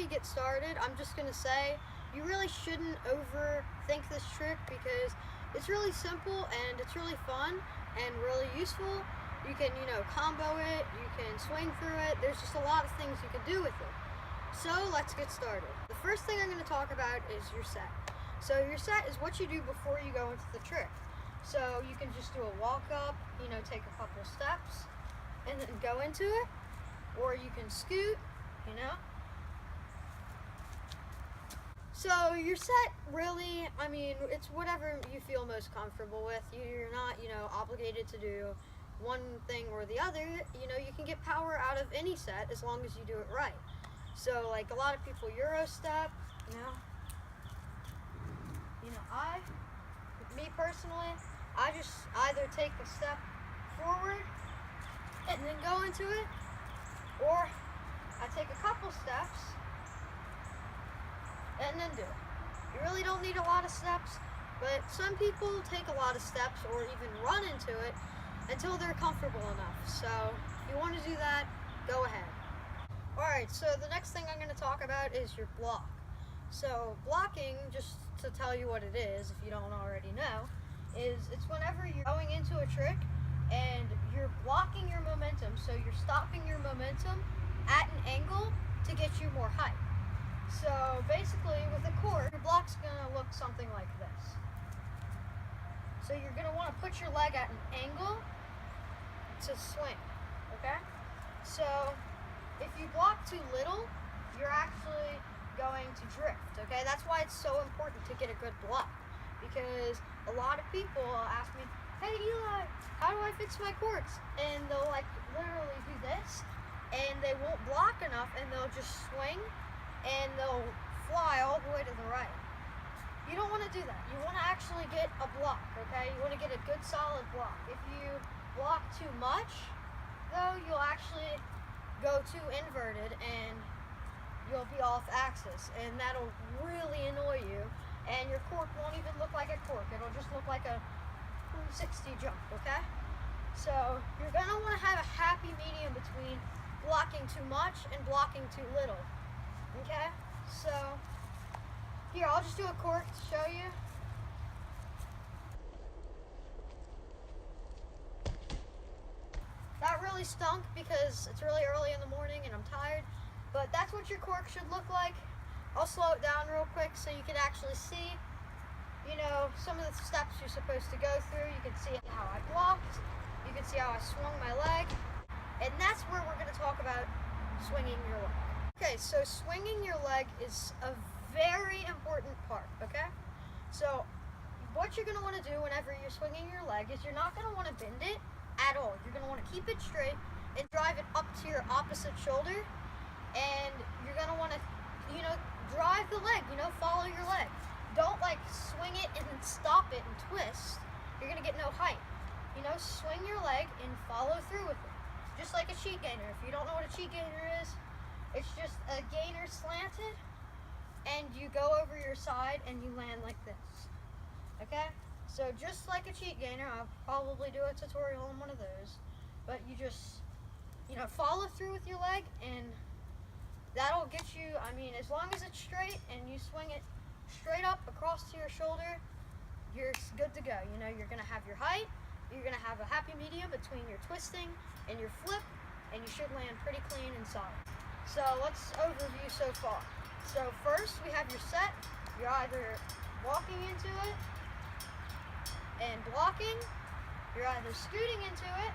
we get started, I'm just going to say you really shouldn't overthink this trick because it's really simple and it's really fun and really useful. You can, combo it, you can swing through it. There's just a lot of things you can do with it. So let's get started. The first thing I'm going to talk about is your set. So your set is what you do before you go into the trick. So you can just do a walk up, take a couple steps and then go into it. Or you can scoot, So your set really, it's whatever you feel most comfortable with. You're not, obligated to do one thing or the other. You can get power out of any set as long as you do it right. So like a lot of people Euro step, me personally, I just either take a step forward and then go into it, or I take a couple steps and then do it. You really don't need a lot of steps, but some people take a lot of steps or even run into it until they're comfortable enough. So if you want to do that, go ahead. Alright, so the next thing I'm going to talk about is your block. So blocking, just to tell you what it is, if you don't already know, it's whenever you're going into a trick and you're blocking your momentum, so you're stopping your momentum at an angle to get you more height. So basically with a cork, your block's going to look something like this. So you're going to want to put your leg at an angle to swing, okay? So if you block too little, you're actually going to drift, okay? That's why it's so important to get a good block, because a lot of people ask me, hey Eli, how do I fix my corks? And they'll literally do this, and they won't block enough, and they'll just swing, and they'll fly all the way to the right. You don't want to do that. You want to actually get a block, okay? You want to get a good solid block. If you block too much, though, you'll actually go too inverted and you'll be off axis, and that'll really annoy you, and your cork won't even look like a cork. It'll just look like a 360 jump, okay? So you're going to want to have a happy medium between blocking too much and blocking too little, okay? So here, I'll just do a cork to show you. That really stunk because it's really early in the morning and I'm tired, but that's what your cork should look like. I'll slow it down real quick so you can actually see, some of the steps you're supposed to go through. You can see how I blocked, you can see how I swung my leg, and that's where we're going to talk about swinging your leg. Okay, so swinging your leg is a very important part, okay? So what you're going to want to do whenever you're swinging your leg is you're not going to want to bend it at all. You're going to want to keep it straight and drive it up to your opposite shoulder, and you're going to want to, drive the leg, follow your leg. Don't swing it and then stop it and twist. You're going to get no height. Swing your leg and follow through with it. Just like a cheat gainer. If you don't know what a cheat gainer is, it's just a gainer slanted, and you go over your side and you land like this. Okay? So just like a cheat gainer, I'll probably do a tutorial on one of those, but you just, follow through with your leg, and that'll get you, as long as it's straight and you swing it straight up across to your shoulder, you're good to go. You're going to have your height, you're going to have a happy medium between your twisting and your flip, and you should land pretty clean and solid. So let's overview so far. So first we have your set. You're either walking into it and blocking, you're either scooting into it,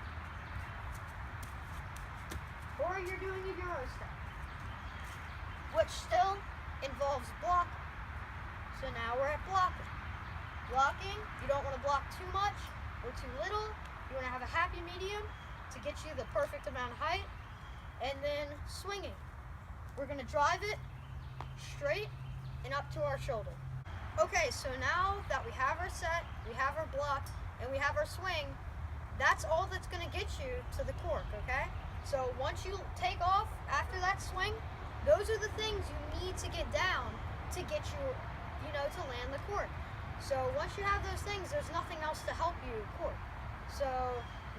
or you're doing a Euro step, which still involves blocking. So now we're at blocking. Blocking, you don't want to block too much or too little. You want to have a happy medium to get you the perfect amount of height. And then swinging. We're going to drive it straight and up to our shoulder. Okay, so now that we have our set, we have our block, and we have our swing, that's all that's going to get you to the cork, okay? So once you take off after that swing, those are the things you need to get down to get you, to land the cork. So once you have those things, there's nothing else to help you cork. So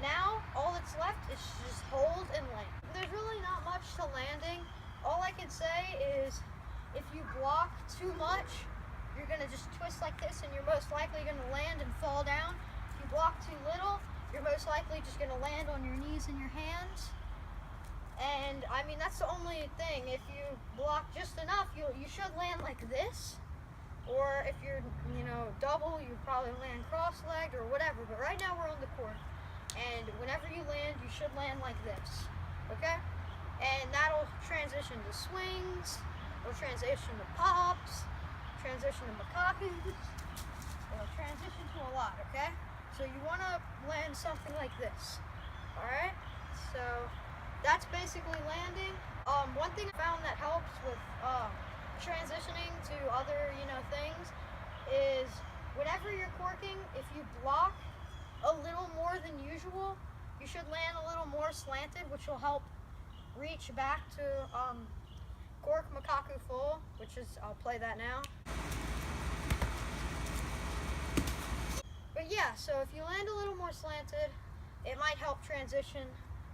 now all that's left is just hold and land. There's really not much to landing. All I can say is block too much, you're gonna just twist like this and you're most likely gonna land and fall down. If you block too little, you're most likely just gonna land on your knees and your hands. And I mean, that's the only thing. If you block just enough, you should land like this. Or if you're, double, you probably land cross-legged or whatever. But right now we're on the court. And whenever you land, you should land like this. Okay? And that'll transition to swings. It'll transition to pops. Transition to makakus. It'll transition to a lot, okay? So you want to land something like this. Alright? So that's basically landing. One thing I found that helps with transitioning to other, things is whenever you're corking, if you block a little more than usual, you should land a little more slanted, which will help reach back to Cork Makaku full, which is, I'll play that now. But yeah, so if you land a little more slanted, it might help transition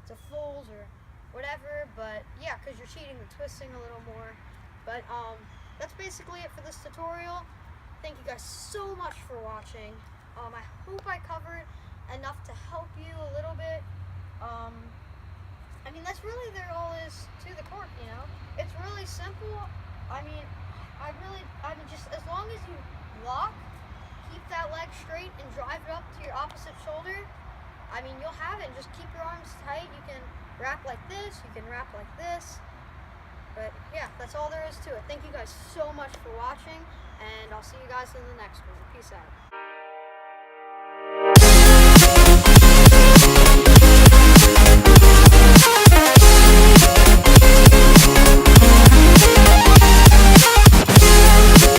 to fulls or whatever, but yeah, because you're cheating the twisting a little more. But that's basically it for this tutorial. Thank you guys so much for watching. I hope I covered enough to help you a little bit. I mean, that's really all is to the cork, It's really simple. I mean, just as long as you block, keep that leg straight and drive it up to your opposite shoulder, I mean, you'll have it. Just keep your arms tight. You can wrap like this. You can wrap like this. But yeah, that's all there is to it. Thank you guys so much for watching, and I'll see you guys in the next one. Peace out.